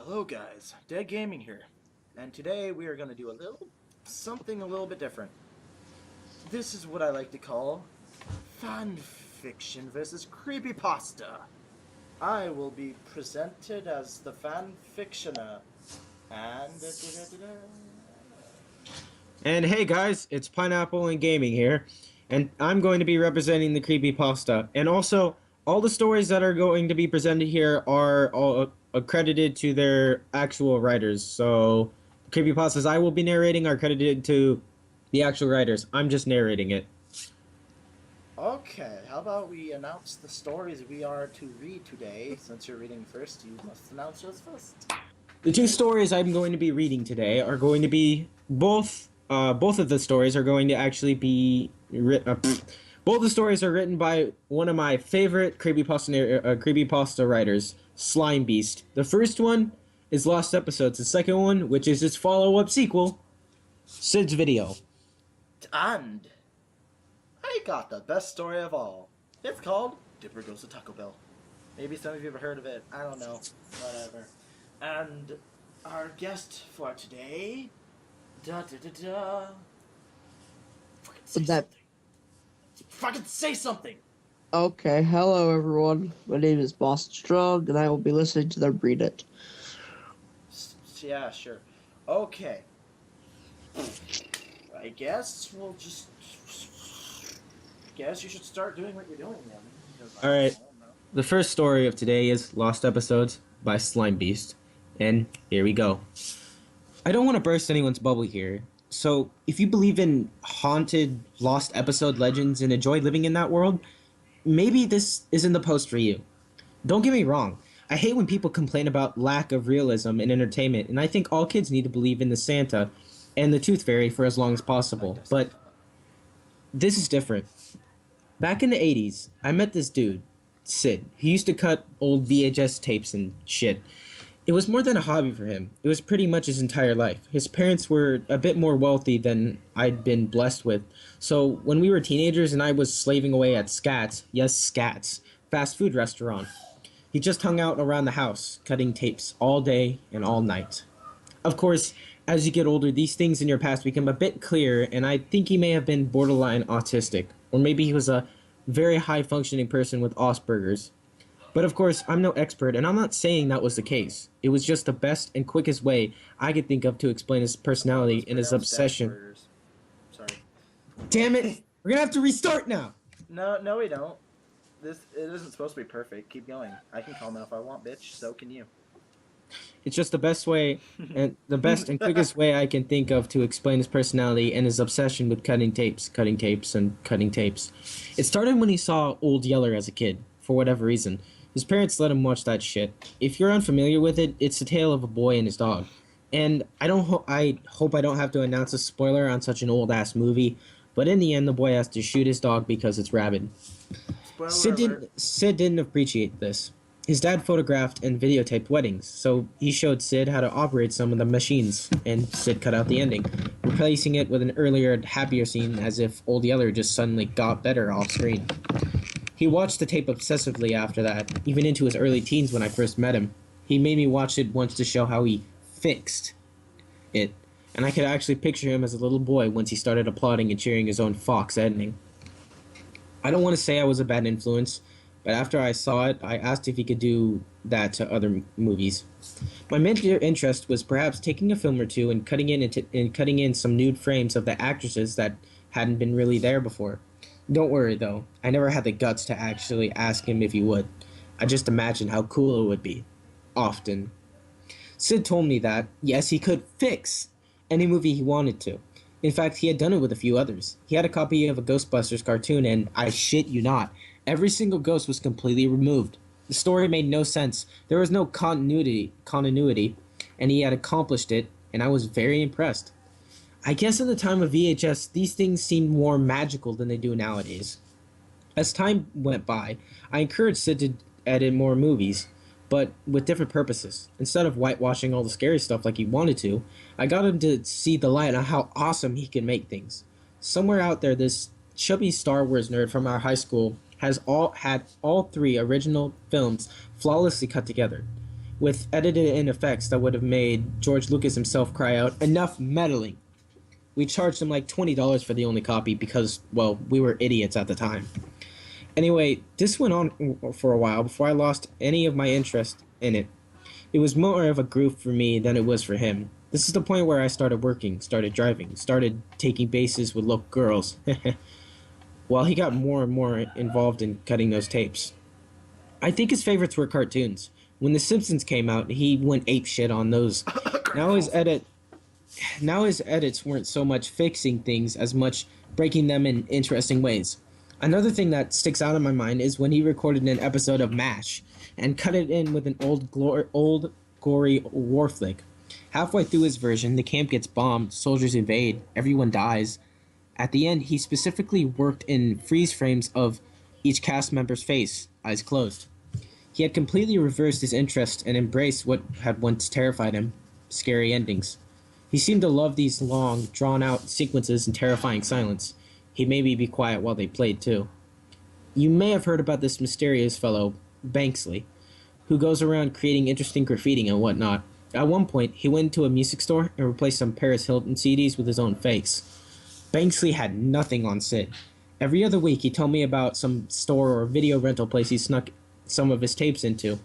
Hello guys, Dead Gaming here, and today we are going to do something a little bit different. This is what I like to call Fanfiction versus Creepypasta. I will be presented as the Fanfictioner, and... And hey guys, it's Pineapple and Gaming here, and I'm going to be representing the Creepypasta. And also, all the stories that are going to be presented here are all accredited to their actual writers. So, the Creepypastas I will be narrating are credited to the actual writers. I'm just narrating it. Okay, how about we announce the stories we are to read today? Since you're reading first, you must announce yours first. The two stories I'm going to be reading today are going to be both of the stories are going to actually be both the stories are written by one of my favorite creepypasta writers, Slime Beast. The first one is Lost Episodes. The second one, which is its follow-up sequel, Sid's Video. And I got the best story of all. It's called Dipper Goes to Taco Bell. Maybe some of you have heard of it. I don't know. Whatever. And our guest for today... Fucking say something! Okay, hello everyone. My name is Boston Strong, and I will be listening to them read it. Yeah, sure. Okay. I guess we'll just... Guess you should start doing what you're doing then. Alright. The first story of today is Lost Episodes by Slime Beast. And here we go. I don't want to burst anyone's bubble here, so if you believe in haunted Lost Episode legends and enjoy living in that world, maybe this isn't the post for you. Don't get me wrong, I hate when people complain about lack of realism in entertainment, and I think all kids need to believe in the Santa and the Tooth Fairy for as long as possible, but this is different. Back in the 80s, I met this dude, Sid. He used to cut old VHS tapes and shit. It was more than a hobby for him. It was pretty much his entire life. His parents were a bit more wealthy than I'd been blessed with. So when we were teenagers and I was slaving away at Scats, yes, Scats, fast food restaurant, he just hung out around the house, cutting tapes all day and all night. Of course, as you get older, these things in your past become a bit clearer, and I think he may have been borderline autistic. Or maybe he was a very high-functioning person with Asperger's. But of course, I'm no expert, and I'm not saying that was the case. It was just the best and quickest way I could think of to explain his personality and his obsession. Sorry. Damn it! We're gonna have to restart now! No, we don't. It isn't supposed to be perfect. Keep going. I can call now if I want, bitch. So can you. It's just the best way, and the best and quickest way I can think of to explain his personality and his obsession with cutting tapes, and cutting tapes. It started when he saw Old Yeller as a kid, for whatever reason. His parents let him watch that shit. If you're unfamiliar with it, it's the tale of a boy and his dog. And I hope I don't have to announce a spoiler on such an old-ass movie, but in the end, the boy has to shoot his dog because it's rabid. Sid didn't appreciate this. His dad photographed and videotaped weddings, so he showed Sid how to operate some of the machines, and Sid cut out the ending, replacing it with an earlier, happier scene as if Old Yeller just suddenly got better off screen. He watched the tape obsessively after that, even into his early teens when I first met him. He made me watch it once to show how he fixed it, and I could actually picture him as a little boy once he started applauding and cheering his own Fox editing. I don't want to say I was a bad influence, but after I saw it, I asked if he could do that to other movies. My major interest was perhaps taking a film or two and cutting in some nude frames of the actresses that hadn't been really there before. Don't worry, though. I never had the guts to actually ask him if he would. I just imagined how cool it would be. Often. Sid told me that, yes, he could fix any movie he wanted to. In fact, he had done it with a few others. He had a copy of a Ghostbusters cartoon, and I shit you not, every single ghost was completely removed. The story made no sense. There was no continuity, and he had accomplished it, and I was very impressed. I guess in the time of VHS, these things seemed more magical than they do nowadays. As time went by, I encouraged Sid to edit more movies, but with different purposes. Instead of whitewashing all the scary stuff like he wanted to, I got him to see the light on how awesome he can make things. Somewhere out there, this chubby Star Wars nerd from our high school had all three original films flawlessly cut together. with edited in effects that would have made George Lucas himself cry out, "Enough meddling!" We charged him like $20 for the only copy because, well, we were idiots at the time. Anyway, this went on for a while before I lost any of my interest in it. It was more of a groove for me than it was for him. This is the point where I started working, started driving, started taking bases with local girls. While he got more and more involved in cutting those tapes. I think his favorites were cartoons. When The Simpsons came out, he went apeshit on those. Now his edits weren't so much fixing things as much breaking them in interesting ways. Another thing that sticks out in my mind is when he recorded an episode of MASH and cut it in with an old gory war flick. Halfway through his version, the camp gets bombed, soldiers invade, everyone dies. At the end, he specifically worked in freeze frames of each cast member's face, eyes closed. He had completely reversed his interest and embraced what had once terrified him, scary endings. He seemed to love these long, drawn-out sequences and terrifying silence. He'd maybe be quiet while they played, too. You may have heard about this mysterious fellow, Banksley, who goes around creating interesting graffiti and whatnot. At one point, he went into a music store and replaced some Paris Hilton CDs with his own face. Banksley had nothing on Sid. Every other week, he'd tell me about some store or video rental place he snuck some of his tapes into.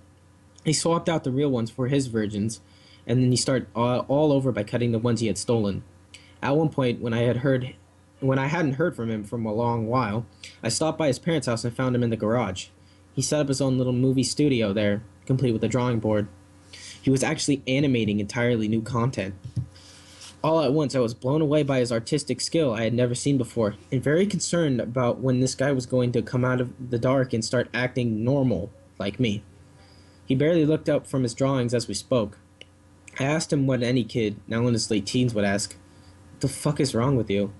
He swapped out the real ones for his versions, and then he started all over by cutting the ones he had stolen. At one point, when I hadn't heard from him from a long while, I stopped by his parents' house and found him in the garage. He set up his own little movie studio there, complete with a drawing board. He was actually animating entirely new content. All at once, I was blown away by his artistic skill I had never seen before, and very concerned about when this guy was going to come out of the dark and start acting normal, like me. He barely looked up from his drawings as we spoke. I asked him what any kid, now in his late teens, would ask. What the fuck is wrong with you?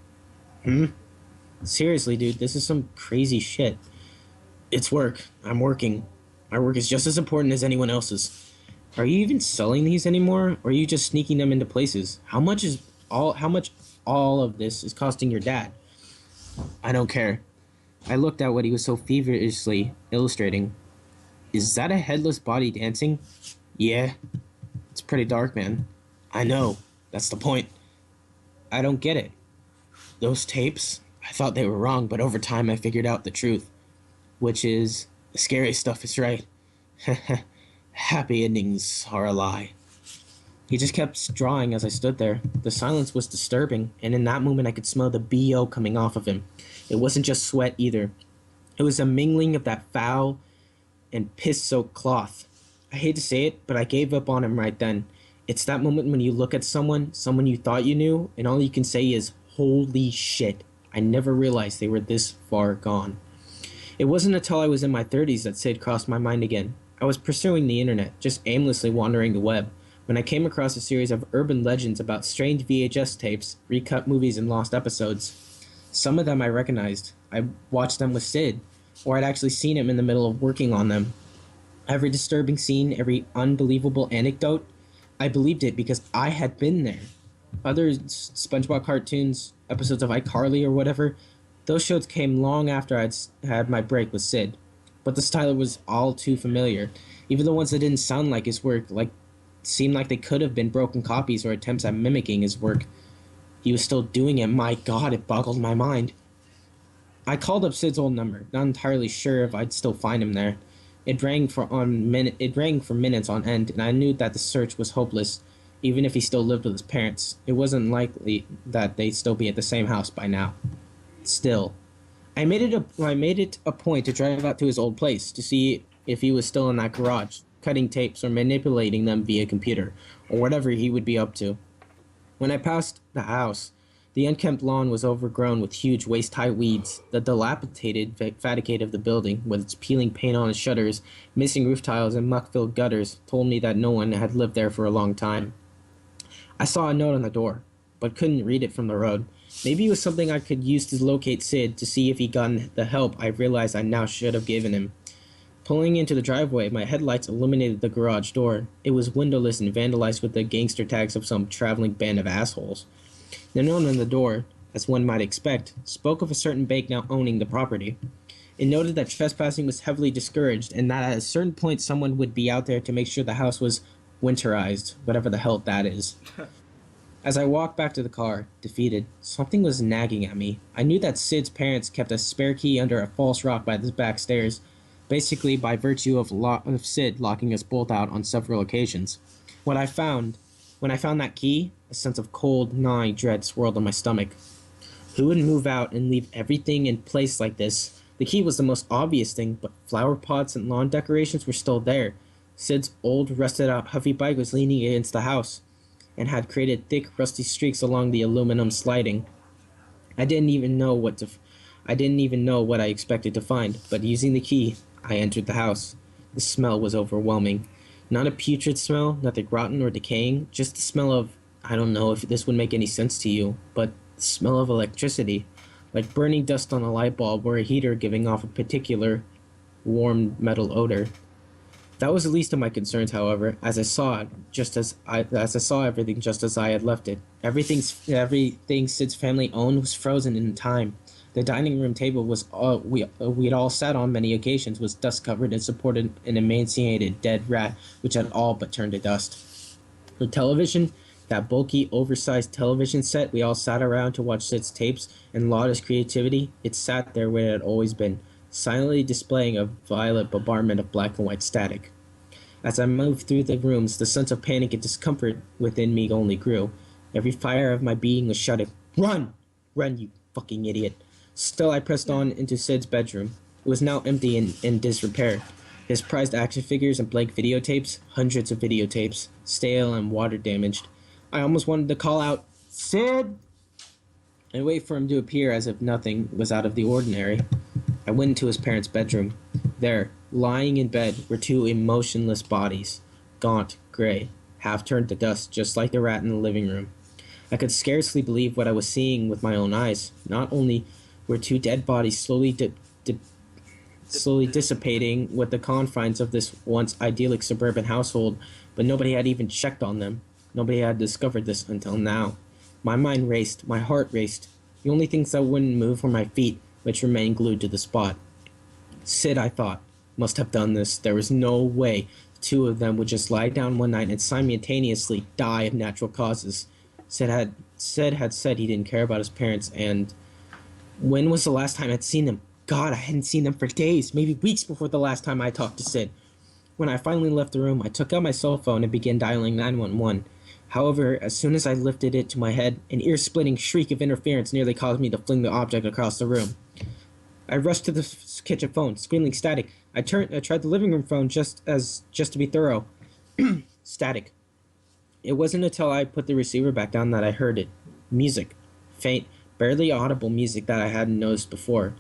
Seriously, dude, this is some crazy shit. It's work. I'm working. My work is just as important as anyone else's. Are you even selling these anymore, or are you just sneaking them into places? How much all of this is costing your dad? I don't care. I looked at what he was so feverishly illustrating. Is that a headless body dancing? Yeah. It's pretty dark, man. I know. That's the point. I don't get it. Those tapes, I thought they were wrong, but over time I figured out the truth. Which is, the scary stuff is right. Happy endings are a lie. He just kept drawing as I stood there. The silence was disturbing, and in that moment I could smell the BO coming off of him. It wasn't just sweat either. It was a mingling of that foul and piss-soaked cloth. I hate to say it, but I gave up on him right then. It's that moment when you look at someone you thought you knew, and all you can say is, holy shit, I never realized they were this far gone. It wasn't until I was in my 30s that Sid crossed my mind again. I was pursuing the internet, just aimlessly wandering the web, when I came across a series of urban legends about strange VHS tapes, recut movies, and lost episodes. Some of them I recognized. I watched them with Sid, or I'd actually seen him in the middle of working on them. Every disturbing scene, every unbelievable anecdote, I believed it because I had been there. Other SpongeBob cartoons, episodes of iCarly or whatever, those shows came long after I'd had my break with Sid. But the style was all too familiar. Even the ones that didn't sound like his work, seemed like they could have been broken copies or attempts at mimicking his work. He was still doing it. My God, it boggled my mind. I called up Sid's old number, not entirely sure if I'd still find him there. It rang for minutes on end, and I knew that the search was hopeless, even if he still lived with his parents. It wasn't likely that they'd still be at the same house by now. Still, I made it a point to drive out to his old place to see if he was still in that garage, cutting tapes or manipulating them via computer, or whatever he would be up to. When I passed the house, the unkempt lawn was overgrown with huge waist-high weeds. The dilapidated facade of the building, with its peeling paint on its shutters, missing roof tiles, and muck-filled gutters, told me that no one had lived there for a long time. I saw a note on the door, but couldn't read it from the road. Maybe it was something I could use to locate Sid to see if he'd gotten the help I realized I now should have given him. Pulling into the driveway, my headlights illuminated the garage door. It was windowless and vandalized with the gangster tags of some traveling band of assholes. The note on the door, as one might expect, spoke of a certain bank now owning the property. It noted that trespassing was heavily discouraged and that at a certain point someone would be out there to make sure the house was winterized, whatever the hell that is. As I walked back to the car, defeated, something was nagging at me. I knew that Sid's parents kept a spare key under a false rock by the back stairs, basically by virtue of Sid locking us both out on several occasions. When I found that key, a sense of cold, gnawing dread swirled in my stomach. Who would move out and leave everything in place like this? The key was the most obvious thing, but flower pots and lawn decorations were still there. Sid's old, rusted-out Huffy bike was leaning against the house and had created thick, rusty streaks along the aluminum sliding. I didn't even know what I expected to find, but using the key, I entered the house. The smell was overwhelming. Not a putrid smell, nothing rotten or decaying, just the smell of, I don't know if this would make any sense to you, but the smell of electricity, like burning dust on a light bulb or a heater giving off a particular warm metal odor. That was the least of my concerns, however, as I saw everything just as I had left it. Everything Sid's family owned was frozen in time. The dining room table we had all sat on many occasions was dust covered and supported an emaciated dead rat which had all but turned to dust. The television, that bulky, oversized television set we all sat around to watch Sid's tapes and laud his creativity, it sat there where it had always been, silently displaying a violet bombardment of black and white static. As I moved through the rooms, the sense of panic and discomfort within me only grew. Every fibre of my being was shouting, "Run! Run, you fucking idiot!" Still, I pressed on into Sid's bedroom. It was now empty and in disrepair. His prized action figures and blank videotapes, hundreds of videotapes, stale and water damaged. I almost wanted to call out, "Sid!" and wait for him to appear as if nothing was out of the ordinary. I went into his parents' bedroom. There, lying in bed, were two emotionless bodies, gaunt, gray, half turned to dust, just like the rat in the living room. I could scarcely believe what I was seeing with my own eyes. Not only were two dead bodies slowly dissipating with the confines of this once idyllic suburban household, but nobody had even checked on them. Nobody had discovered this until now. My mind raced, my heart raced. The only things that wouldn't move were my feet, which remained glued to the spot. Sid, I thought, must have done this. There was no way the two of them would just lie down one night and simultaneously die of natural causes. Sid had said he didn't care about his parents, and when was the last time I'd seen them? God, I hadn't seen them for days, maybe weeks before the last time I talked to Sid. When I finally left the room, I took out my cell phone and began dialing 911. However, as soon as I lifted it to my head, an ear-splitting shriek of interference nearly caused me to fling the object across the room. I rushed to the kitchen phone, screaming static. I tried the living room phone just to be thorough. Static. It wasn't until I put the receiver back down that I heard it. Music. Faint, barely audible music that I hadn't noticed before.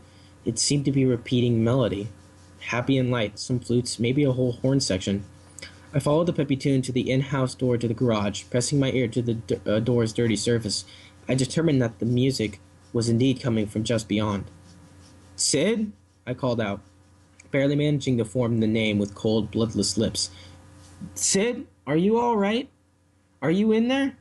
It seemed to be repeating melody. Happy and light, some flutes, maybe a whole horn section. I followed the peppy tune to the in-house door to the garage, pressing my ear to the door's dirty surface. I determined that the music was indeed coming from just beyond. "Sid?" I called out, barely managing to form the name with cold, bloodless lips. "Sid, are you all right? Are you in there?"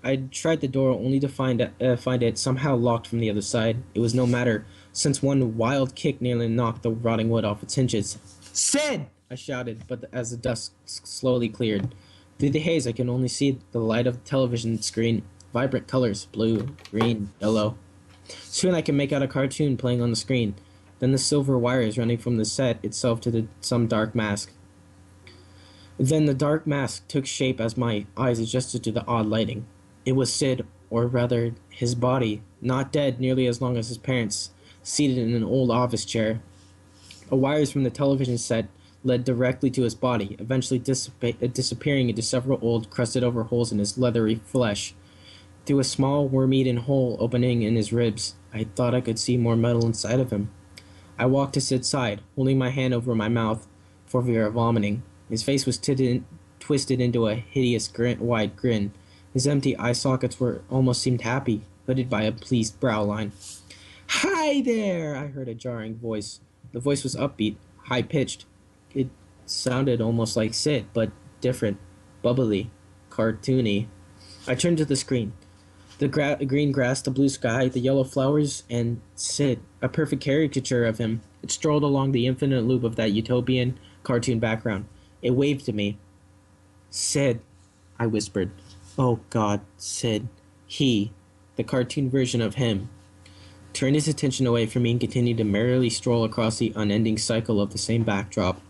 I tried the door only to find it somehow locked from the other side. It was no matter, since one wild kick nearly knocked the rotting wood off its hinges. "Sid!" I shouted, but as the dust slowly cleared. Through the haze I could only see the light of the television screen, vibrant colors, blue, green, yellow. Soon I could make out a cartoon playing on the screen, then the silver wires running from the set itself to some dark mask. Then the dark mask took shape as my eyes adjusted to the odd lighting. It was Sid, or rather, his body, not dead nearly as long as his parents, seated in an old office chair. The wires from the television set led directly to his body, eventually disappearing into several old, crusted-over holes in his leathery flesh. Through a small, worm-eaten hole opening in his ribs, I thought I could see more metal inside of him. I walked to Sid's side, holding my hand over my mouth for fear of vomiting. His face was twisted into a hideous wide grin. His empty eye sockets almost seemed happy, hooded by a pleased brow line. "Hi there!" I heard a jarring voice. The voice was upbeat, high-pitched. It sounded almost like Sid, but different, bubbly, cartoony. I turned to the screen. The green grass, the blue sky, the yellow flowers, and Sid, a perfect caricature of him, It strolled along the infinite loop of that utopian cartoon background. It waved to me. Sid, I whispered. Oh God, Sid. He, the cartoon version of him, turned his attention away from me and continued to merrily stroll across the unending cycle of the same backdrop.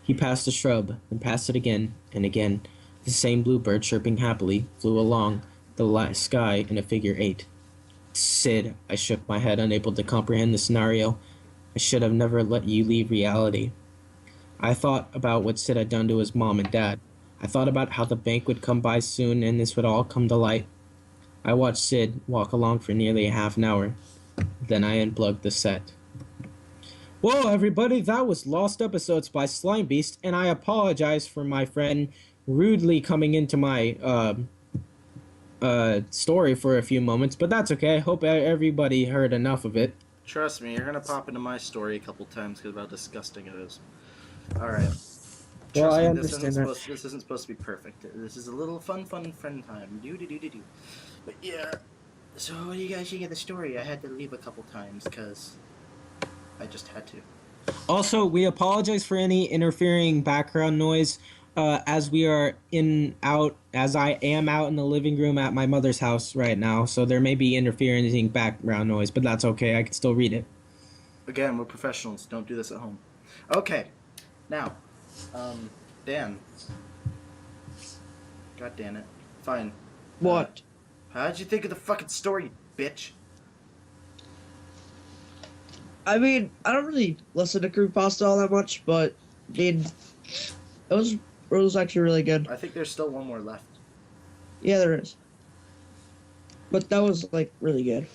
He passed a shrub, and passed it again and again. The same bluebird, chirping happily, flew along the sky in a figure 8. Sid, I shook my head, unable to comprehend the scenario. I should have never let you leave reality. I thought about what Sid had done to his mom and dad. I thought about how the bank would come by soon and this would all come to light. I watched Sid walk along for nearly a half an hour. Then I unplugged the set. Well, everybody, that was Lost Episodes by Slime Beast, and I apologize for my friend rudely coming into my story for a few moments, but that's okay. I hope everybody heard enough of it. Trust me, you're gonna pop into my story a couple times because of how disgusting it is. Alright. Well, I Me, understand that. this isn't supposed to be perfect. This is a little fun friend time. Do. But yeah. So what do you guys think of the story? I had to leave a couple times because I just had to. Also, we apologize for any interfering background noise, as I am out in the living room at my mother's house right now, so there may be interfering background noise, but that's okay. I can still read it. Again, we're professionals. Don't do this at home. Okay. Now, Dan. God damn it. Fine. What? How'd you think of the fucking story, bitch? I mean, I don't really listen to Creepypasta all that much, but I mean, it was actually really good. I think there's still one more left. Yeah, there is. But that was like really good.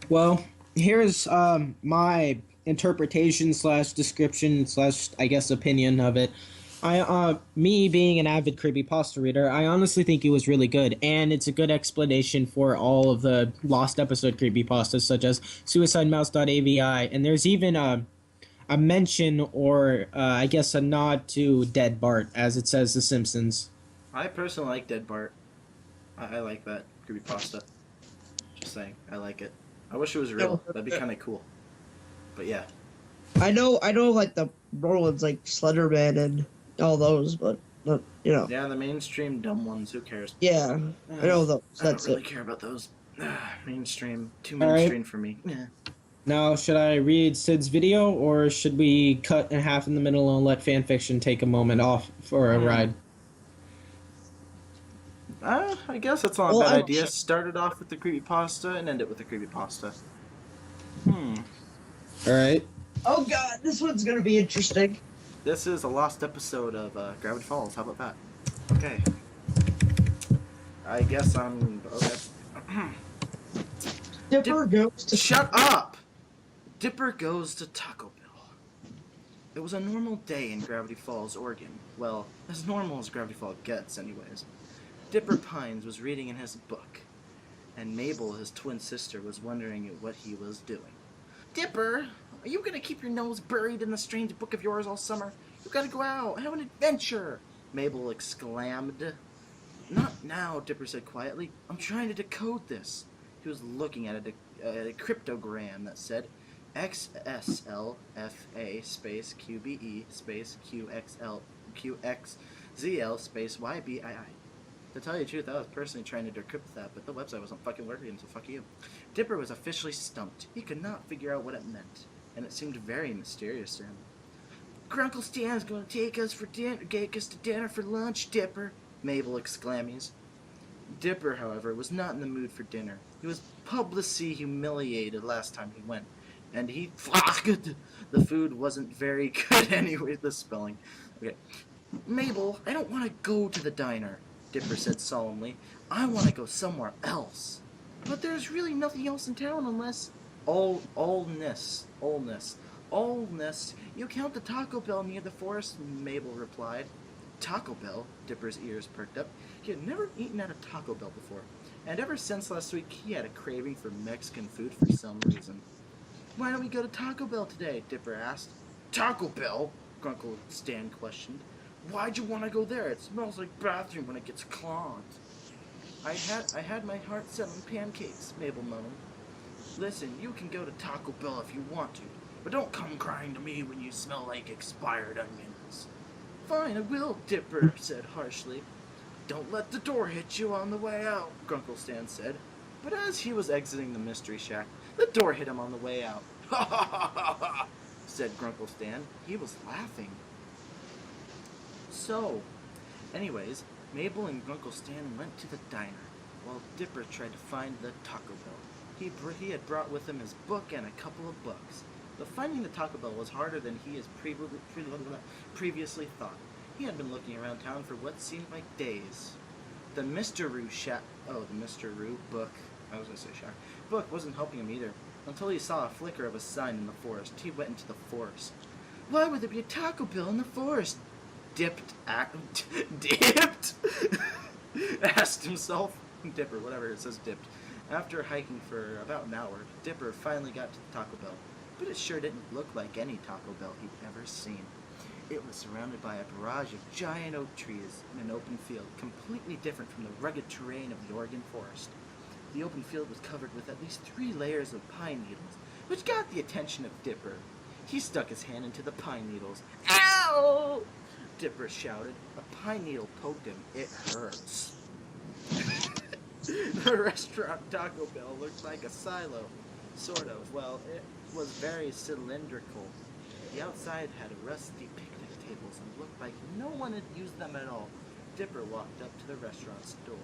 Well, here's my interpretation slash description slash I guess opinion of it. Me being an avid creepypasta reader, I honestly think it was really good, and it's a good explanation for all of the lost episode creepypastas, such as suicidemouse.avi, and there's even a mention or I guess a nod to Dead Bart, as it says The Simpsons. I personally like Dead Bart. I like that creepypasta. Just saying, I like it. I wish it was real. That'd be kind of cool. But yeah. I know, like the normal ones like Slenderman and all those, but you know. Yeah, the mainstream dumb ones. Who cares? Yeah, I know those. That's I don't really it. care about those. Mainstream. Too mainstream for me. Yeah. Now, should I read Sid's video, or should we cut in half in the middle and let Fanfiction take a moment off for a ride? I guess that's not a bad idea. Start it off with the creepypasta and end it with the creepypasta. Alright. Oh god, this one's gonna be interesting. This is a lost episode of Gravity Falls. How about that? Okay. I guess I'm... Okay. Dipper goes to... Shut up! Dipper goes to Taco Bell. It was a normal day in Gravity Falls, Oregon. Well, as normal as Gravity Falls gets, anyways. Dipper Pines was reading in his book, and Mabel, his twin sister, was wondering what he was doing. Dipper, are you gonna keep your nose buried in the strange book of yours all summer? You gotta go out, have an adventure! Mabel exclaimed. Not now, Dipper said quietly. I'm trying to decode this. He was looking at a cryptogram that said XSLFA space QBE space QXZL space YBII. To tell you the truth, I was personally trying to decrypt that, but the website wasn't fucking working, so fuck you. Dipper was officially stumped. He could not figure out what it meant, and it seemed very mysterious to him. Grunkle Stan's gonna take us to dinner for lunch, Dipper, Mabel exclaimed. Dipper, however, was not in the mood for dinner. He was publicly humiliated last time he went, and he... The food wasn't very good anyway, the spelling. Okay. Mabel, I don't want to go to the diner, Dipper said solemnly. I want to go somewhere else. But there's really nothing else in town unless... Allness. You count the Taco Bell near the forest, Mabel replied. Taco Bell? Dipper's ears perked up. He had never eaten at a Taco Bell before, and ever since last week he had a craving for Mexican food for some reason. Why don't we go to Taco Bell today? Dipper asked. Taco Bell? Grunkle Stan questioned. Why'd you want to go there? It smells like bathroom when it gets clogged. I had my heart set on pancakes, Mabel moaned. Listen, you can go to Taco Bell if you want to, But don't come crying to me when you smell like expired onions. Fine, I will, Dipper said harshly. Don't let the door hit you on the way out, Grunkle Stan said. But as he was exiting the mystery shack, the door hit him on the way out. Ha ha ha ha ha, said Grunkle Stan. He was laughing. So, anyways, Mabel and Grunkle Stan went to the diner, while Dipper tried to find the Taco Bell. He had brought with him his book and a couple of books. But finding the Taco Bell was harder than he had previously thought. He had been looking around town for what seemed like days. The Mr. Roo book, I was going to say shack, book wasn't helping him either, until he saw a flicker of a sign in the forest. He went into the forest. Why would there be a Taco Bell in the forest? Dipped? Asked himself. Dipper, whatever, it says dipped. After hiking for about an hour, Dipper finally got to the Taco Bell, but it sure didn't look like any Taco Bell he'd ever seen. It was surrounded by a barrage of giant oak trees in an open field, completely different from the rugged terrain of the Oregon forest. The open field was covered with at least 3 layers of pine needles, which got the attention of Dipper. He stuck his hand into the pine needles. Ow! Dipper shouted. A pine needle poked him. It hurts. The restaurant Taco Bell looked like a silo. Sort of. Well, it was very cylindrical. The outside had rusty picnic tables and looked like no one had used them at all. Dipper walked up to the restaurant's door.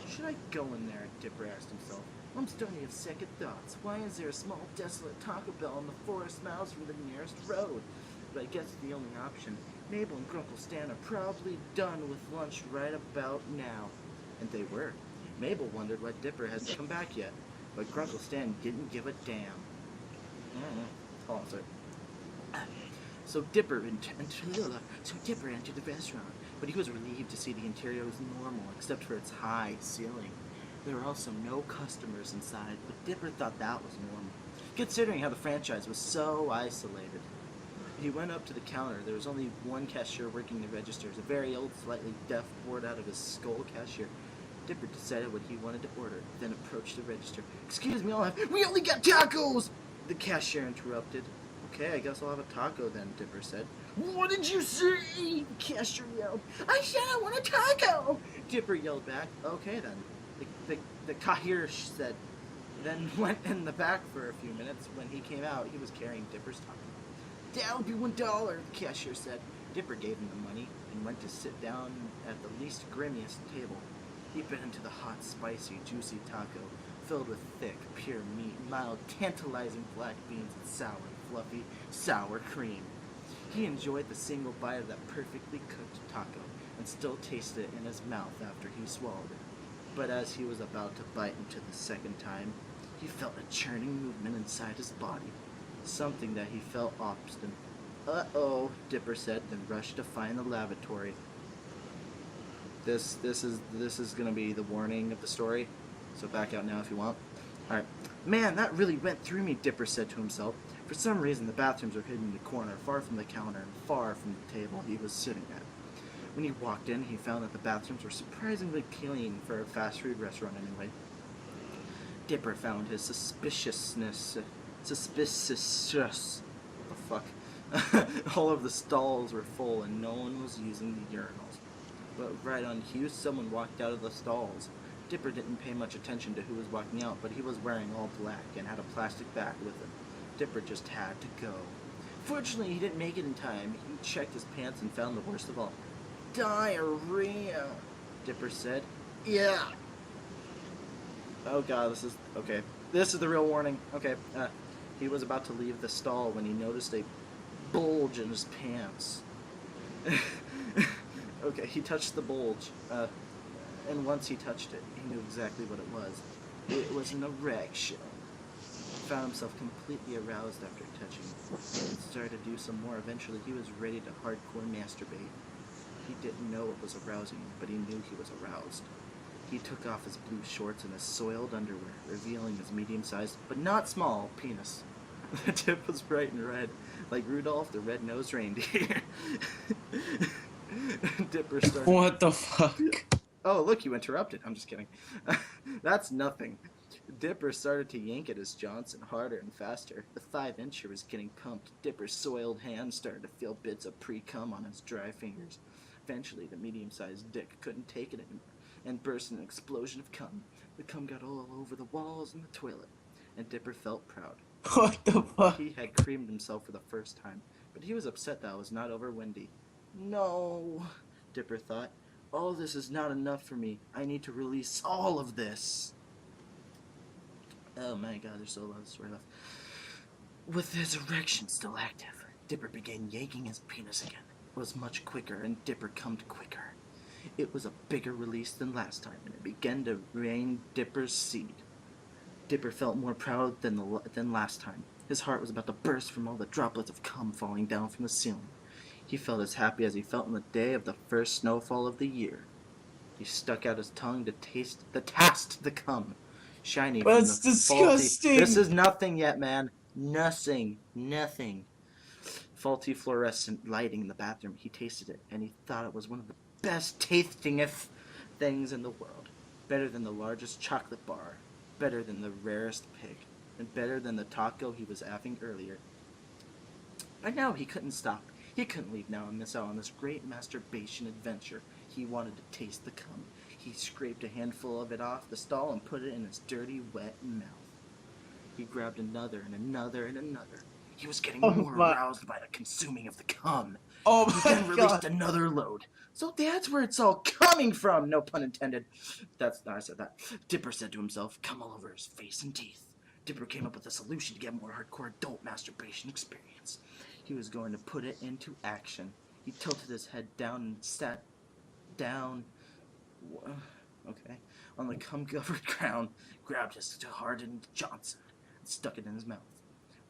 Should I go in there? Dipper asked himself. I'm starting to have second thoughts. Why is there a small, desolate Taco Bell in the forest miles from the nearest road? But I guess it's the only option. Mabel and Grunkle Stan are probably done with lunch right about now. And they were. Mabel wondered why Dipper hadn't come back yet, but Grunkle Stan didn't give a damn. Hold on, sorry. So Dipper entered the restaurant, but he was relieved to see the interior was normal, except for its high ceiling. There were also no customers inside, but Dipper thought that was normal, considering how the franchise was so isolated. He went up to the counter. There was only one cashier working the registers, a very old, slightly deaf, bored out of his skull cashier. Dipper decided what he wanted to order, then approached the register. Excuse me, we only got tacos! The cashier interrupted. Okay, I guess I'll have a taco then, Dipper said. What did you say? The cashier yelled. I said I want a taco! Dipper yelled back. Okay then. The cashier said, then went in the back for a few minutes. When he came out, he was carrying Dipper's taco. That'll be $1, the cashier said. Dipper gave him the money and went to sit down at the least grimiest table. He bit into the hot, spicy, juicy taco, filled with thick, pure meat, mild, tantalizing black beans, and sour, fluffy, sour cream. He enjoyed the single bite of that perfectly cooked taco and still tasted it in his mouth after he swallowed it. But as he was about to bite into the second time, he felt a churning movement inside his body. Something that he felt obstinate. Uh-oh, Dipper said, then rushed to find the lavatory. This is gonna be the warning of the story, so back out now if you want. Alright. Man, that really went through me, Dipper said to himself. For some reason, the bathrooms were hidden in the corner, far from the counter and far from the table he was sitting at. When he walked in, he found that the bathrooms were surprisingly clean for a fast food restaurant anyway. Dipper found his suspicious. What the fuck? All of the stalls were full and no one was using the urinals. But right on cue, someone walked out of the stalls. Dipper didn't pay much attention to who was walking out, but he was wearing all black and had a plastic bag with him. Dipper just had to go. Fortunately, he didn't make it in time. He checked his pants and found the worst of all. Diarrhea, Dipper said. Yeah. Oh god, this is... Okay. This is the real warning. Okay. He was about to leave the stall when he noticed a bulge in his pants. Okay, he touched the bulge. And once he touched it, he knew exactly what it was. It was an erection. He found himself completely aroused after touching it. He started to do some more. Eventually, he was ready to hardcore masturbate. He didn't know it was arousing him, but he knew he was aroused. He took off his blue shorts and his soiled underwear, revealing his medium-sized, but not small, penis. The tip was bright and red, like Rudolph the Red-Nosed Reindeer. Dipper started... What the fuck? Oh, look, you interrupted. I'm just kidding. That's nothing. Dipper started to yank at his Johnson harder and faster. The 5-incher was getting pumped. Dipper's soiled hands started to feel bits of pre-cum on his dry fingers. Eventually, the medium-sized dick couldn't take it anymore and burst in an explosion of cum. The cum got all over the walls and the toilet, and Dipper felt proud. What the fuck? He had creamed himself for the first time, but he was upset that it was not over Wendy. No, Dipper thought. All this is not enough for me. I need to release all of this. Oh my god, there's so a lot of story left. With his erection still active, Dipper began yanking his penis again. It was much quicker, and Dipper cummed quicker. It was a bigger release than last time, and it began to rain Dipper's seed. Dipper felt more proud than last time. His heart was about to burst from all the droplets of cum falling down from the ceiling. He felt as happy as he felt on the day of the first snowfall of the year. He stuck out his tongue to taste the cum. Shiny from That's the disgusting. This is nothing yet, man. Nothing. Faulty fluorescent lighting in the bathroom. He tasted it, and he thought it was one of the best tastingest things in the world. Better than the largest chocolate bar. Better than the rarest pig. And better than the taco he was having earlier. But now he couldn't stop. He couldn't leave now and miss out on this great masturbation adventure. He wanted to taste the cum. He scraped a handful of it off the stall and put it in his dirty, wet mouth. He grabbed another and another and another. He was getting more aroused by the consuming of the cum. Oh He then my released god. another load. So that's where it's all coming from. No pun intended. I said that. Dipper said to himself, cum all over his face and teeth. Dipper came up with a solution to get more hardcore adult masturbation experience. He was going to put it into action. He tilted his head down and sat down on the cum-covered ground, grabbed his hardened Johnson, and stuck it in his mouth.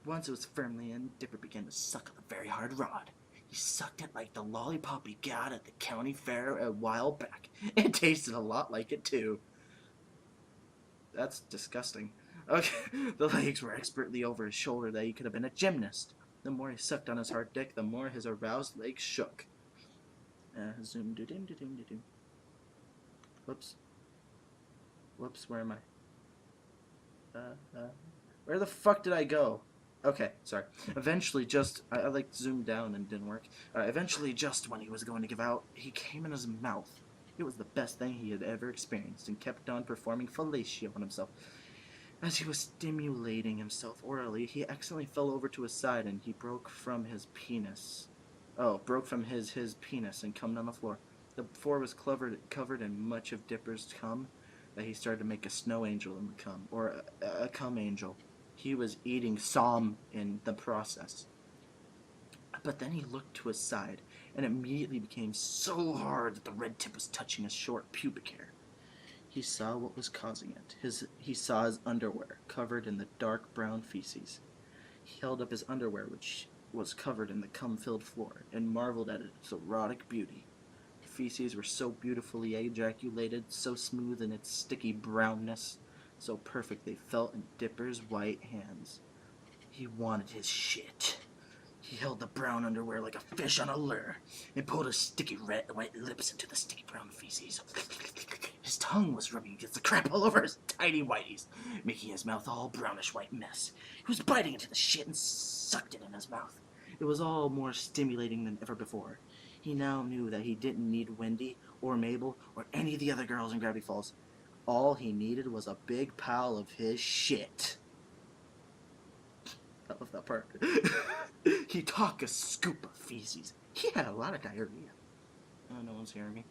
Once it was firmly in, Dipper began to suck on the very hard rod. He sucked it like the lollipop he got at the county fair a while back. It tasted a lot like it, too. That's disgusting. Okay, the legs were expertly over his shoulder that he could have been a gymnast. The more he sucked on his hard dick, the more his aroused legs shook. Zoom do dim do dim do dim. Whoops, where am I? Where the fuck did I go? Okay, sorry. Eventually, I like zoomed down and it didn't work. Eventually, just when he was going to give out, he came in his mouth. It was the best thing he had ever experienced and kept on performing fellatio on himself. As he was stimulating himself orally, he accidentally fell over to his side and he broke from his penis. Broke from his penis and cummed on the floor. The floor was covered in much of Dipper's cum that he started to make a snow angel in the cum, or a cum angel. He was eating som in the process. But then he looked to his side, and immediately became so hard that the red tip was touching his short pubic hair. He saw what was causing it. He saw his underwear, covered in the dark brown feces. He held up his underwear, which was covered in the cum-filled floor, and marveled at its erotic beauty. The feces were so beautifully ejaculated, so smooth in its sticky brownness, so perfect they felt in Dipper's white hands. He wanted his shit. He held the brown underwear like a fish on a lure, and pulled his sticky red white lips into the sticky brown feces. His tongue was rubbing against the crap all over his tiny whities, making his mouth all brownish white mess. He was biting into the shit and sucked it in his mouth. It was all more stimulating than ever before. He now knew that he didn't need Wendy or Mabel or any of the other girls in Gravity Falls. All he needed was a big pile of his shit. I love that part. He took a scoop of feces. He had a lot of diarrhea. No one's hearing me.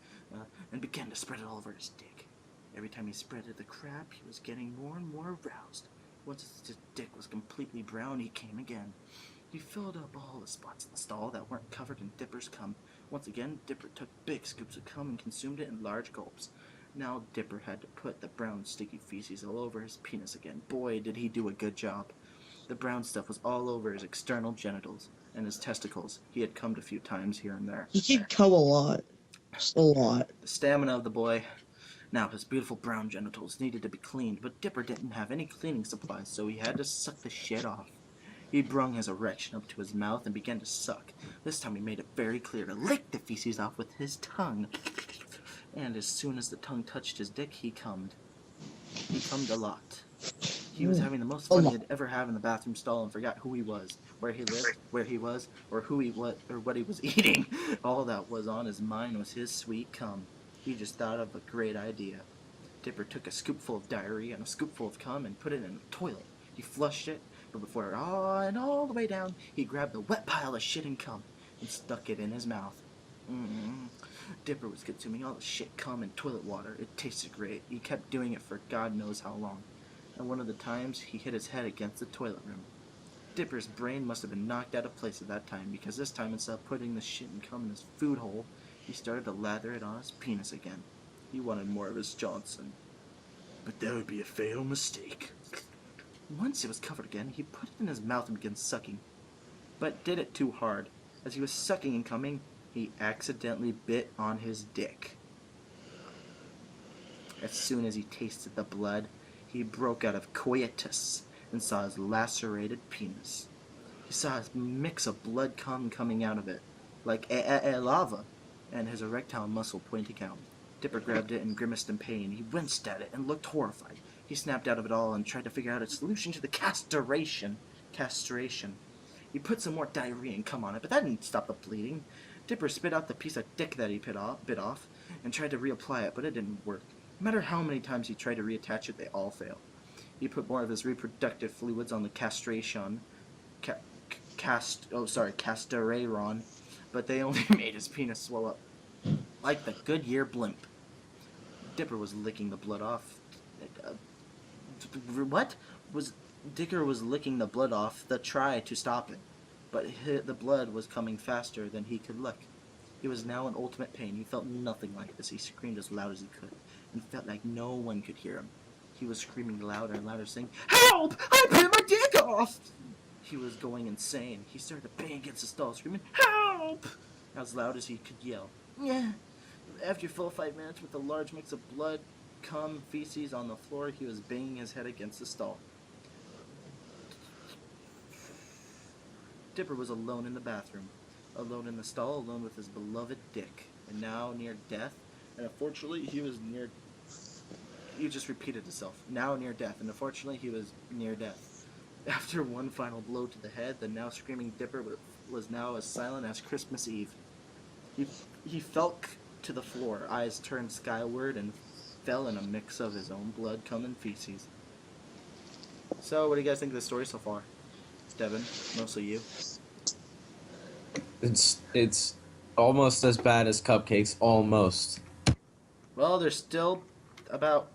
And began to spread it all over his dick. Every time he spreaded the crap, he was getting more and more aroused. Once his dick was completely brown, he came again. He filled up all the spots in the stall that weren't covered in Dipper's cum. Once again, Dipper took big scoops of cum and consumed it in large gulps. Now Dipper had to put the brown sticky feces all over his penis again. Boy, did he do a good job. The brown stuff was all over his external genitals and his testicles. He had cummed a few times here and there. He did come a lot. Just a lot. The stamina of the boy. Now, his beautiful brown genitals needed to be cleaned, but Dipper didn't have any cleaning supplies, so he had to suck the shit off. He brung his erection up to his mouth and began to suck. This time he made it very clear to lick the feces off with his tongue. And as soon as the tongue touched his dick, he cummed. He cummed a lot. He was having the most A fun lot. he'd ever have in the bathroom stall and forgot who he was, where he lived, where he was, or who he was, or what he was eating. All that was on his mind was his sweet cum. He just thought of a great idea. Dipper took a scoopful of diarrhea and a scoopful of cum and put it in a toilet. He flushed it, but before all the way down, he grabbed the wet pile of shit and cum and stuck it in his mouth. Dipper was consuming all the shit, cum, and toilet water. It tasted great. He kept doing it for God knows how long. And one of the times, he hit his head against the toilet rim. Dipper's brain must have been knocked out of place at that time, because this time, instead of putting the shit and cum in his food hole, he started to lather it on his penis again. He wanted more of his Johnson. But that would be a fatal mistake. Once it was covered again, he put it in his mouth and began sucking. But did it too hard. As he was sucking and coming, he accidentally bit on his dick. As soon as he tasted the blood, he broke out of coitus and saw his lacerated penis. He saw a mix of blood coming out of it, like lava, and his erectile muscle pointing out. Dipper grabbed it and grimaced in pain. He winced at it and looked horrified. He snapped out of it all and tried to figure out a solution to the castration. He put some more diarrhea and cum on it, but that didn't stop the bleeding. Dipper spit out the piece of dick that he bit off and tried to reapply it, but it didn't work. No matter how many times he tried to reattach it, they all failed. He put more of his reproductive fluids on the castraron, but they only made his penis swell up like the Goodyear blimp. Dipper was licking the blood off. Dicker was licking the blood off the try to stop it, but the blood was coming faster than he could lick. He was now in ultimate pain. He felt nothing like this. He screamed as loud as he could, and felt like no one could hear him. He was screaming louder and louder, saying, "Help! I bit my dick off!" He was going insane. He started to bang against the stall, screaming, "Help!" as loud as he could yell. Yeah. After a full 5 minutes with a large mix of blood, cum, feces on the floor, he was banging his head against the stall. Dipper was alone in the bathroom, alone in the stall, alone with his beloved dick, and now near death. And unfortunately, he just repeated himself. Now near death, and unfortunately, he was near death. After one final blow to the head, the now screaming Dipper was now as silent as Christmas Eve. He fell to the floor, eyes turned skyward, and fell in a mix of his own blood, cum, and feces. So, what do you guys think of the story so far? Devin, mostly you. It's almost as bad as Cupcakes, almost. Well, there's still about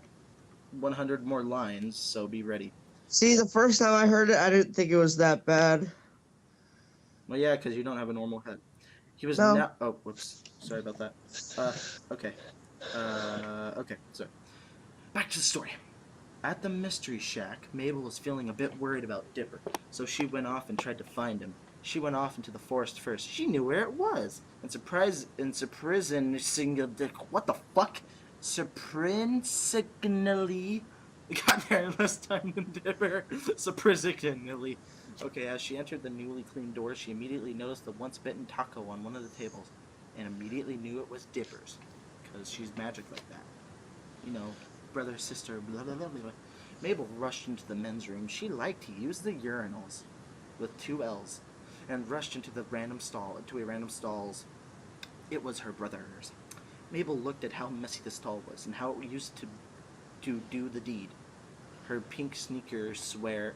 100 more lines, so be ready. See, the first time I heard it, I didn't think it was that bad. Well, yeah, because you don't have a normal head. He was No. now. Oh, whoops. Sorry about that. Okay. Okay, sorry. Back to the story. At the Mystery Shack, Mabel was feeling a bit worried about Dipper, so she went off and tried to find him. She went off into the forest first. She knew where it was. And what the fuck? Surprisingly, got there less time than Dipper. Surprisingly. Okay, as she entered the newly cleaned door, she immediately noticed the once bitten taco on one of the tables, and immediately knew it was Dipper's, because she's magic like that. You know, brother, sister, blah, blah, blah, blah. Mabel rushed into the men's room. She liked to use the urinals, with 2 L's, and rushed into a random stalls. It was her brother's. Mabel looked at how messy the stall was, and how it used to do the deed. Her pink sneakers were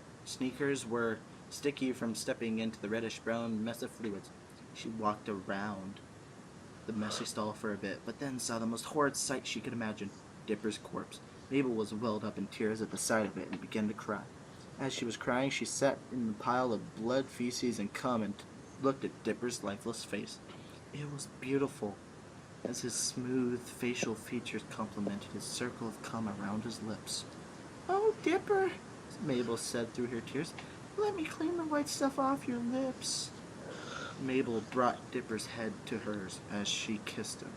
sticky from stepping into the reddish-brown mess of fluids. She walked around the messy stall for a bit, but then saw the most horrid sight she could imagine. Dipper's corpse. Mabel was welled up in tears at the sight of it and began to cry. As she was crying, she sat in the pile of blood, feces, and cum and looked at Dipper's lifeless face. It was beautiful, as his smooth facial features complemented his circle of cum around his lips. "Oh, Dipper," Mabel said through her tears, "let me clean the white stuff off your lips." Mabel brought Dipper's head to hers as she kissed him.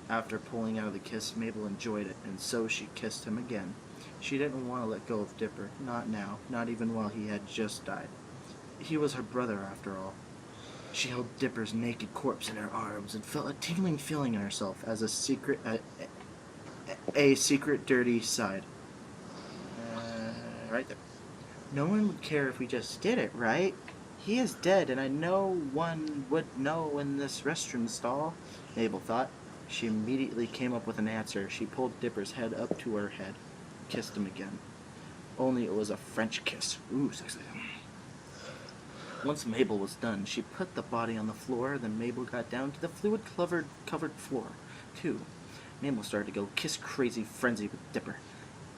After pulling out of the kiss, Mabel enjoyed it, and so she kissed him again. She didn't want to let go of Dipper, not now, not even while he had just died. He was her brother, after all. She held Dipper's naked corpse in her arms and felt a tingling feeling in herself as a secret dirty side. right there. No one would care if we just did it, right? He is dead, and I know one would know in this restroom stall, Mabel thought. She immediately came up with an answer. She pulled Dipper's head up to her head, kissed him again. Only it was a French kiss. Ooh, sexy. Once Mabel was done, she put the body on the floor, then Mabel got down to the fluid-covered floor, too. Mabel started to go kiss-crazy frenzy with Dipper.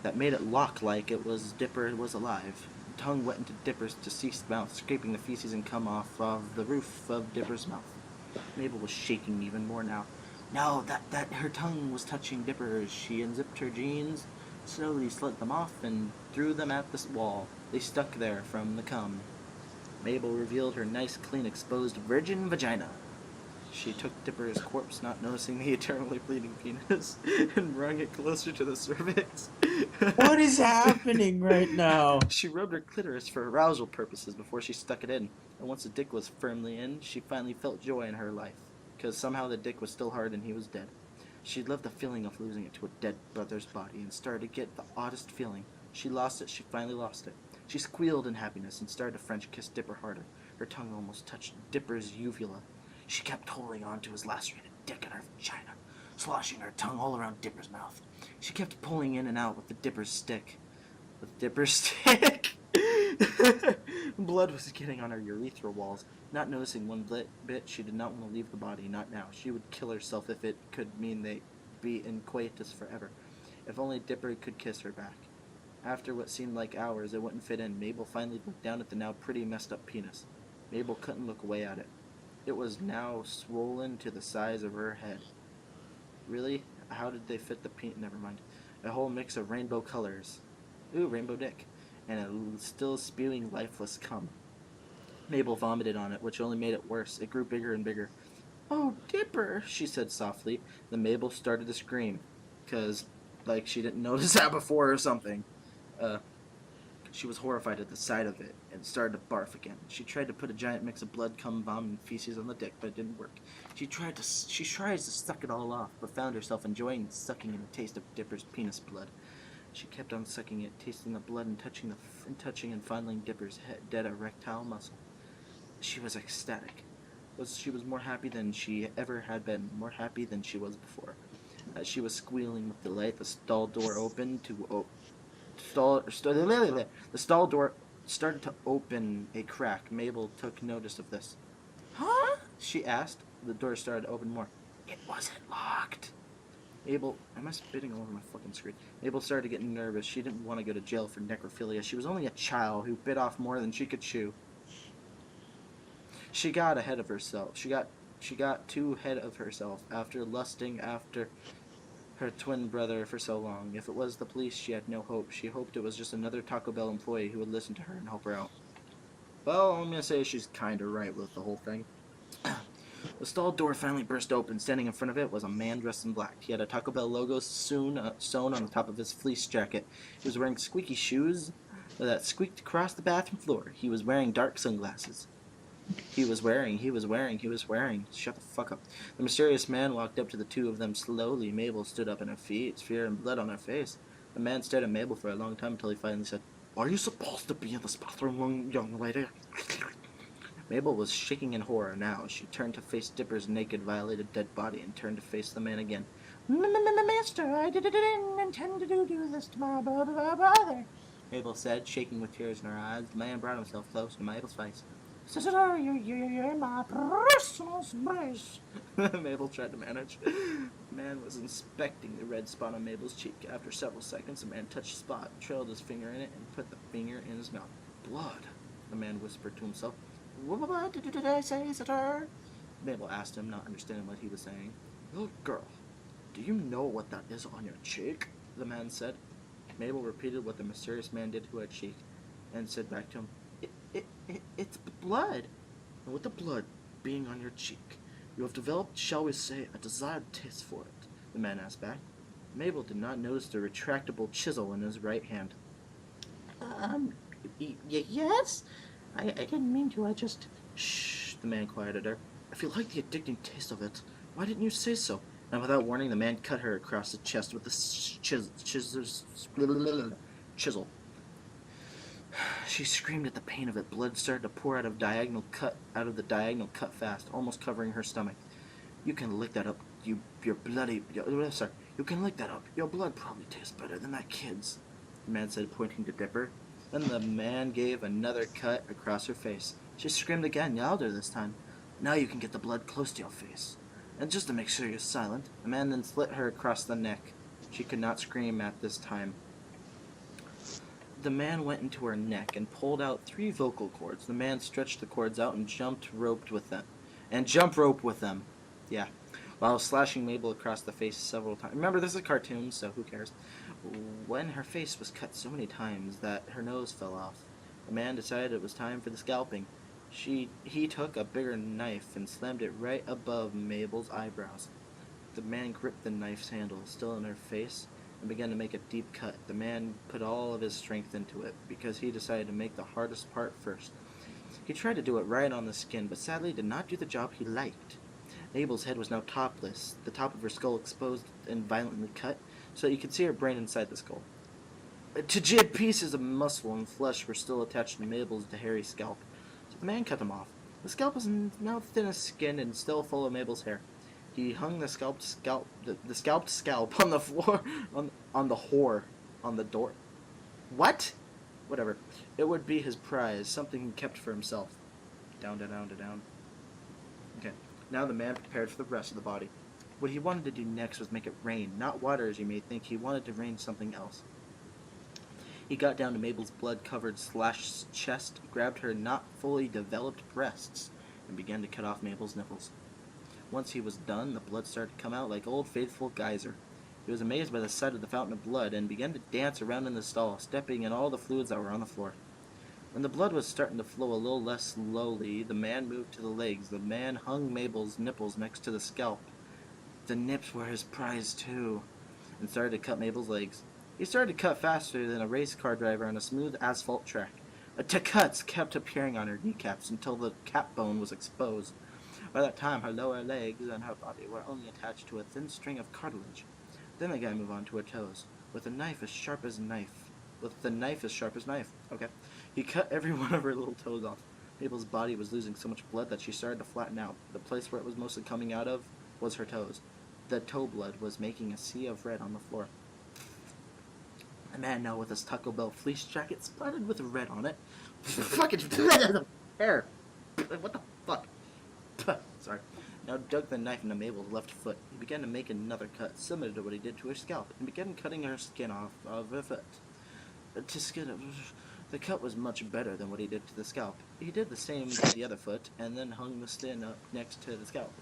That made it look like it was Dipper was alive. Her tongue went into Dipper's deceased mouth, scraping the feces and cum off of the roof of Dipper's mouth. Mabel was shaking even more now. No, that her tongue was touching Dipper's. She unzipped her jeans, slowly slid them off, and threw them at the wall. They stuck there from the cum. Mabel revealed her nice, clean, exposed virgin vagina. She took Dipper's corpse, not noticing the eternally bleeding penis, and wrung it closer to the cervix. What is happening right now? She rubbed her clitoris for arousal purposes before she stuck it in, and once the dick was firmly in, she finally felt joy in her life, because somehow the dick was still hard and he was dead. She loved the feeling of losing it to a dead brother's body and started to get the oddest feeling. She lost it. She finally lost it. She squealed in happiness and started to French kiss Dipper harder. Her tongue almost touched Dipper's uvula. She kept holding on to his lacerated dick in her vagina, sloshing her tongue all around Dipper's mouth. She kept pulling in and out with the Dipper's stick. Blood was getting on her urethra walls. Not noticing one bit, she did not want to leave the body, not now. She would kill herself if it could mean they'd be in coitus forever. If only Dipper could kiss her back. After what seemed like hours, it wouldn't fit in. Mabel finally looked down at the now pretty messed up penis. Mabel couldn't look away at it. It was now swollen to the size of her head. Really? How did they fit the penis? Never mind. A whole mix of rainbow colors. Ooh, rainbow dick. And a still spewing lifeless cum. Mabel vomited on it, which only made it worse. It grew bigger and bigger. "Oh, Dipper," she said softly. Then Mabel started to scream. Because, like, she didn't notice that before or something. She was horrified at the sight of it and started to barf again. She tried to put a giant mix of blood, cum, vomit, and feces on the dick, but it didn't work. She tries to suck it all off, but found herself enjoying sucking in the taste of Dipper's penis blood. She kept on sucking it, tasting the blood and touching and fondling Dipper's dead erectile muscle. She was ecstatic. She was more happy than she ever had been, more happy than she was before. As she was squealing with delight, the stall door opened to the stall door started to open a crack. Mabel took notice of this. "Huh?" she asked. The door started to open more. It wasn't locked. Mabel, am I spitting all over my fucking screen? Mabel started getting nervous. She didn't want to go to jail for necrophilia. She was only a child who bit off more than she could chew. She got ahead of herself. She got too ahead of herself after lusting after her twin brother for so long. If it was the police, she had no hope. She hoped it was just another Taco Bell employee who would listen to her and help her out. Well, I'm going to say she's kind of right with the whole thing. The stall door finally burst open. Standing in front of it was a man dressed in black. He had a Taco Bell logo sewn on the top of his fleece jacket. He was wearing squeaky shoes that squeaked across the bathroom floor. He was wearing dark sunglasses. He was wearing. Shut the fuck up. The mysterious man walked up to the two of them slowly. Mabel stood up on her feet, fear and blood on her face. The man stared at Mabel for a long time until he finally said, "Are you supposed to be in this bathroom, young lady?" Mabel was shaking in horror now. She turned to face Dipper's naked, violated dead body and turned to face the man again. "Mister, I didn't intend to do this to my brother," Mabel said, shaking with tears in her eyes. The man brought himself close to Mabel's face. "Sister, you're my personal space," Mabel tried to manage. The man was inspecting the red spot on Mabel's cheek. After several seconds, the man touched the spot, trailed his finger in it, and put the finger in his mouth. "Blood," the man whispered to himself. "What did I say, sister?" Mabel asked him, not understanding what he was saying. "Little girl, do you know what that is on your cheek?" the man said. Mabel repeated what the mysterious man did to her cheek, and said back to him, It's blood." "And with the blood being on your cheek, you have developed, shall we say, a desired taste for it?" the man asked back. Mabel did not notice the retractable chisel in his right hand. Yes? I didn't mean to, I just..." "Shh," the man quieted her. "If you like the addicting taste of it, why didn't you say so?" And without warning, the man cut her across the chest with the chisel. She screamed at the pain of it. Blood started to pour out of the diagonal cut fast, almost covering her stomach. You can lick that up, your bloody... sorry. You can lick that up. Your blood probably tastes better than that kid's, the man said, pointing to Dipper. Then the man gave another cut across her face. She screamed again, louder this time. Now you can get the blood close to your face. And just to make sure you're silent, the man then slit her across the neck. She could not scream at this time. The man went into her neck and pulled out 3 vocal cords. The man stretched the cords out and jump rope with them. Yeah. While slashing Mabel across the face several times. Remember, this is a cartoon, so who cares? When her face was cut so many times that her nose fell off, the man decided it was time for the scalping. He took a bigger knife and slammed it right above Mabel's eyebrows. The man gripped the knife's handle, still in her face, and began to make a deep cut. The man put all of his strength into it, because he decided to make the hardest part first. He tried to do it right on the skin, but sadly did not do the job he liked. Mabel's head was now topless, the top of her skull exposed and violently cut, so you could see her brain inside the skull. Jib pieces of muscle and flesh were still attached to Mabel's hairy scalp, so the man cut them off. The scalp was now thin as skin and still full of Mabel's hair. He hung the scalped scalp on the floor on the door. What? Whatever. It would be his prize, something he kept for himself. Down. Okay. Now the man prepared for the rest of the body. What he wanted to do next was make it rain, not water as you may think. He wanted to rain something else. He got down to Mabel's blood-covered slashed chest, grabbed her not fully developed breasts, and began to cut off Mabel's nipples. Once he was done, the blood started to come out like old faithful geyser. He was amazed by the sight of the fountain of blood and began to dance around in the stall, stepping in all the fluids that were on the floor. When the blood was starting to flow a little less slowly, the man moved to the legs. The man hung Mabel's nipples next to the scalp. The nips were his prize too, and started to cut Mabel's legs. He started to cut faster than a race car driver on a smooth asphalt track. Cuts kept appearing on her kneecaps until the cap bone was exposed. By that time, her lower legs and her body were only attached to a thin string of cartilage. Then the guy moved on to her toes, with the knife as sharp as knife. Okay. He cut every one of her little toes off. Mabel's body was losing so much blood that she started to flatten out. The place where it was mostly coming out of was her toes. The toe blood was making a sea of red on the floor. The man now with his Taco Bell fleece jacket splattered with red on it. Fucking hair. What the fuck? Sorry. Now dug the knife into Mabel's left foot. He began to make another cut, similar to what he did to her scalp, and began cutting her skin off of her foot. The cut was much better than what he did to the scalp. He did the same to the other foot, and then hung the skin up next to the scalp.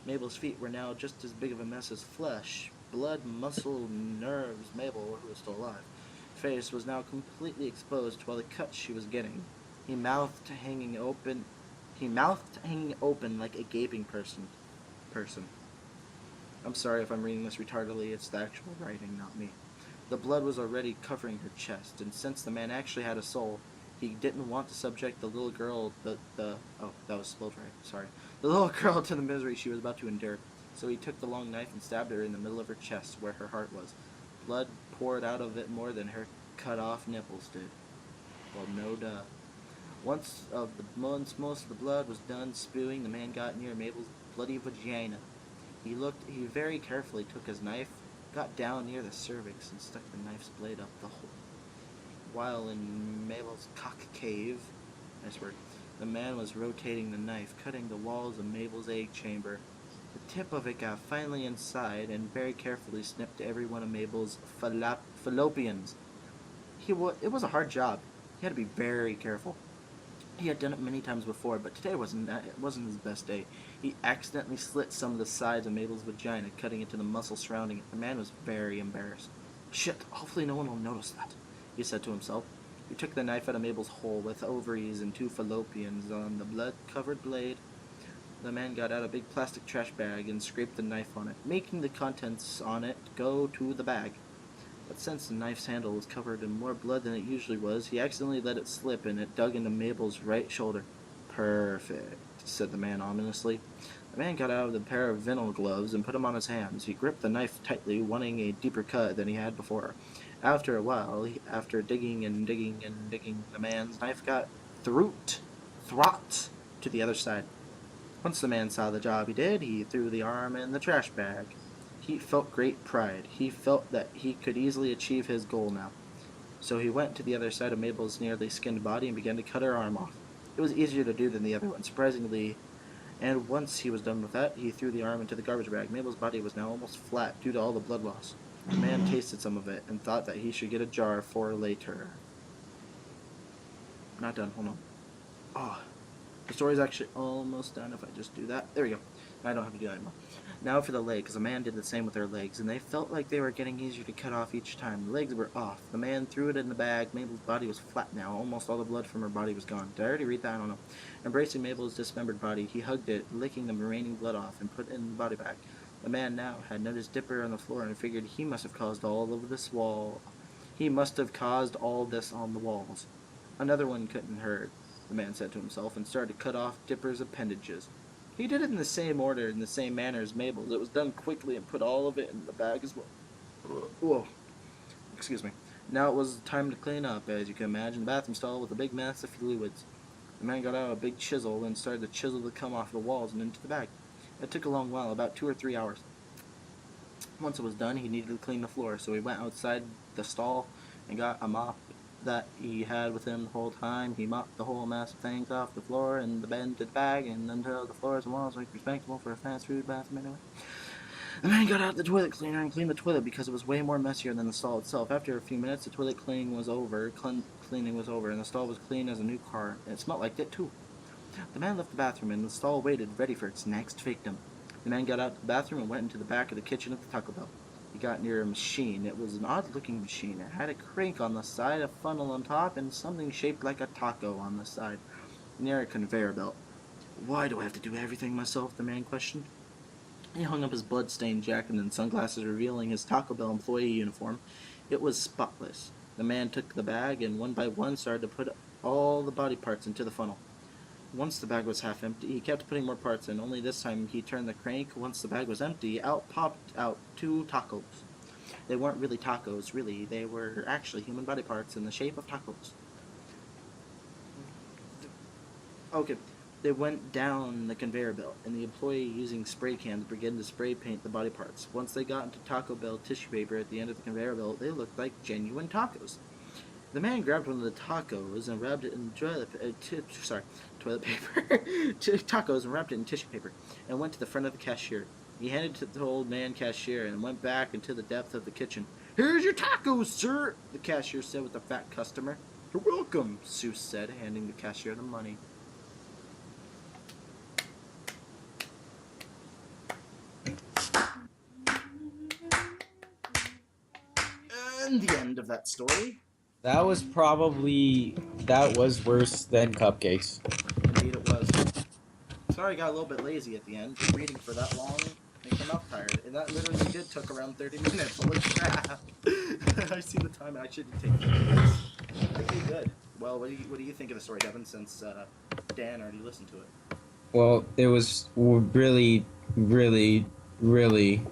Mabel's feet were now just as big of a mess as flesh, blood, muscle, nerves. Mabel, who was still alive, face was now completely exposed while the cuts she was getting. He mouthed hanging open like a gaping person. I'm sorry if I'm reading this retardedly, it's the actual writing, not me. The blood was already covering her chest, and since the man actually had a soul, he didn't want to subject the little girl, that was spelled right, sorry. The little girl to the misery she was about to endure. So he took the long knife and stabbed her in the middle of her chest, where her heart was. Blood poured out of it more than her cut-off nipples did. Well, no duh. Once most of the blood was done spewing, the man got near Mabel's bloody vagina. He very carefully took his knife, got down near the cervix, and stuck the knife's blade up the hole. While in Mabel's cock cave, nice word, the man was rotating the knife, cutting the walls of Mabel's egg chamber. The tip of it got finally inside, and very carefully snipped every one of Mabel's fallopians. It was a hard job. He had to be very careful. He had done it many times before, but today wasn't his best day. He accidentally slit some of the sides of Mabel's vagina, cutting into the muscle surrounding it. The man was very embarrassed. Shit, hopefully no one will notice that, he said to himself. He took the knife out of Mabel's hole with ovaries and 2 fallopians on the blood-covered blade. The man got out a big plastic trash bag and scraped the knife on it, making the contents on it go to the bag. But since the knife's handle was covered in more blood than it usually was, he accidentally let it slip and it dug into Mabel's right shoulder. Perfect, said the man ominously. The man got out a pair of vinyl gloves and put them on his hands. He gripped the knife tightly, wanting a deeper cut than he had before. After a while, after digging and digging and digging, the man's knife got through to the other side. Once the man saw the job he did, he threw the arm in the trash bag. He felt great pride. He felt that he could easily achieve his goal now. So he went to the other side of Mabel's nearly skinned body and began to cut her arm off. It was easier to do than the other one, surprisingly, and once he was done with that, he threw the arm into the garbage bag. Mabel's body was now almost flat due to all the blood loss. The man tasted some of it and thought that he should get a jar for later. Not done, hold on. Oh, the story's actually almost done if I just do that. There we go. I don't have to do that anymore. Now for the leg, because the man did the same with their legs, and they felt like they were getting easier to cut off each time. The legs were off. The man threw it in the bag. Mabel's body was flat now. Almost all the blood from her body was gone. Did I already read that? I don't know. Embracing Mabel's dismembered body, he hugged it, licking the remaining blood off, and put it in the body bag. The man now had noticed Dipper on the floor and figured he must have caused all of this wall. He must have caused all this on the walls. Another one couldn't hurt, the man said to himself, and started to cut off Dipper's appendages. He did it in the same order, in the same manner as Mabel's. It was done quickly and put all of it in the bag as well. Whoa. Excuse me. Now it was time to clean up. As you can imagine, the bathroom stall with a big mass of fluids. The man got out a big chisel and started to chisel the cum off the walls and into the bag. It took a long while, about 2 or 3 hours. Once it was done, he needed to clean the floor, so he went outside the stall and got a mop that he had with him the whole time. He mopped the whole mass of things off the floor and the bed to the bag and until the floors and walls were respectable for a fast food bathroom anyway. The man got out the toilet cleaner and cleaned the toilet because it was way more messier than the stall itself. After a few minutes, the toilet cleaning was over, and the stall was clean as a new car, and it smelled like it too. The man left the bathroom and the stall waited, ready for its next victim. The man got out of the bathroom and went into the back of the kitchen of the Taco Bell. He got near a machine. It was an odd-looking machine. It had a crank on the side, a funnel on top, and something shaped like a taco on the side, near a conveyor belt. Why do I have to do everything myself? The man questioned. He hung up his blood-stained jacket and sunglasses, revealing his Taco Bell employee uniform. It was spotless. The man took the bag and one by one started to put all the body parts into the funnel. Once the bag was half empty, he kept putting more parts in. Only this time he turned the crank. Once the bag was empty, out popped out 2 tacos. They weren't really tacos, really. They were actually human body parts in the shape of tacos. Okay, they went down the conveyor belt, and the employee using spray cans began to spray paint the body parts. Once they got into Taco Bell tissue paper at the end of the conveyor belt, they looked like genuine tacos. The man grabbed one of the tacos and wrapped it in toilet paper. Tacos and wrapped it in tissue paper, and went to the front of the cashier. He handed it to the old man cashier and went back into the depth of the kitchen. "Here's your tacos, sir," the cashier said with a fat customer. "You're welcome," Seuss said, handing the cashier the money. And the end of that story. That was worse than cupcakes. Indeed it was. Sorry I got a little bit lazy at the end. Reading for that long makes my mouth tired. And that literally did took around 30 minutes. Holy crap. I see the time. I should take 30 minutes. Okay, good. Well, what do you think of the story, Devin, since Dan already listened to it? Well, it was really, really, really,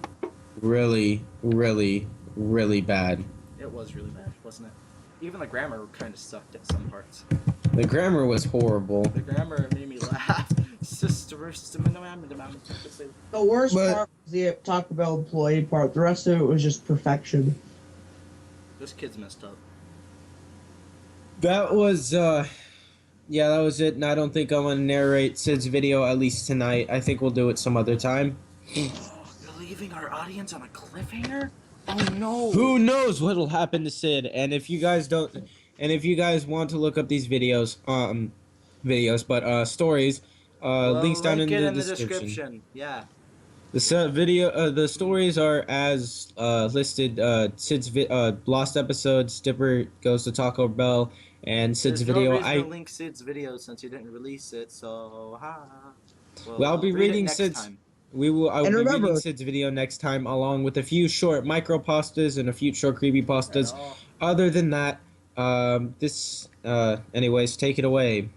really, really, really bad. It was really bad, wasn't it? Even the grammar kind of sucked at some parts. The grammar was horrible. The grammar made me laugh. The worst part was the Taco Bell employee part. The rest of it was just perfection. This kid's messed up. That was, that was it. And I don't think I'm going to narrate Sid's video, at least tonight. I think we'll do it some other time. You're leaving our audience on a cliffhanger? Oh no! Who knows what'll happen to Sid? And if you guys want to look up these videos, stories, links down in the description. Yeah. The stories are as listed. Sid's lost episodes. Dipper goes to Taco Bell, and Sid's video. No reason to link Sid's video since you didn't release it. So Well, I'll be reading Sid's. Time. I'll be reading Sid's video next time, along with a few short micropastas and a few short creepypastas. Other than that, anyways, take it away.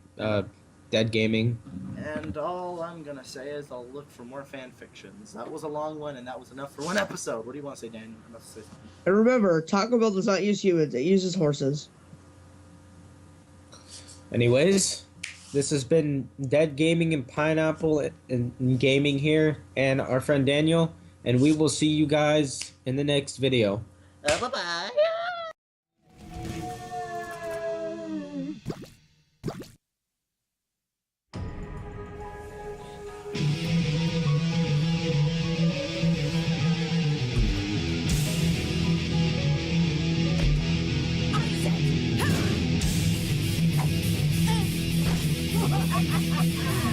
Dead gaming. And all I'm gonna say is I'll look for more fanfictions. That was a long one, and that was enough for one episode. What do you want to say, Daniel? I must say something. And remember, Taco Bell does not use humans; it uses horses. Anyways, this has been Dead Gaming and Pineapple and Gaming here, and our friend Daniel, and we will see you guys in the next video. Bye-bye. Ha ha ha!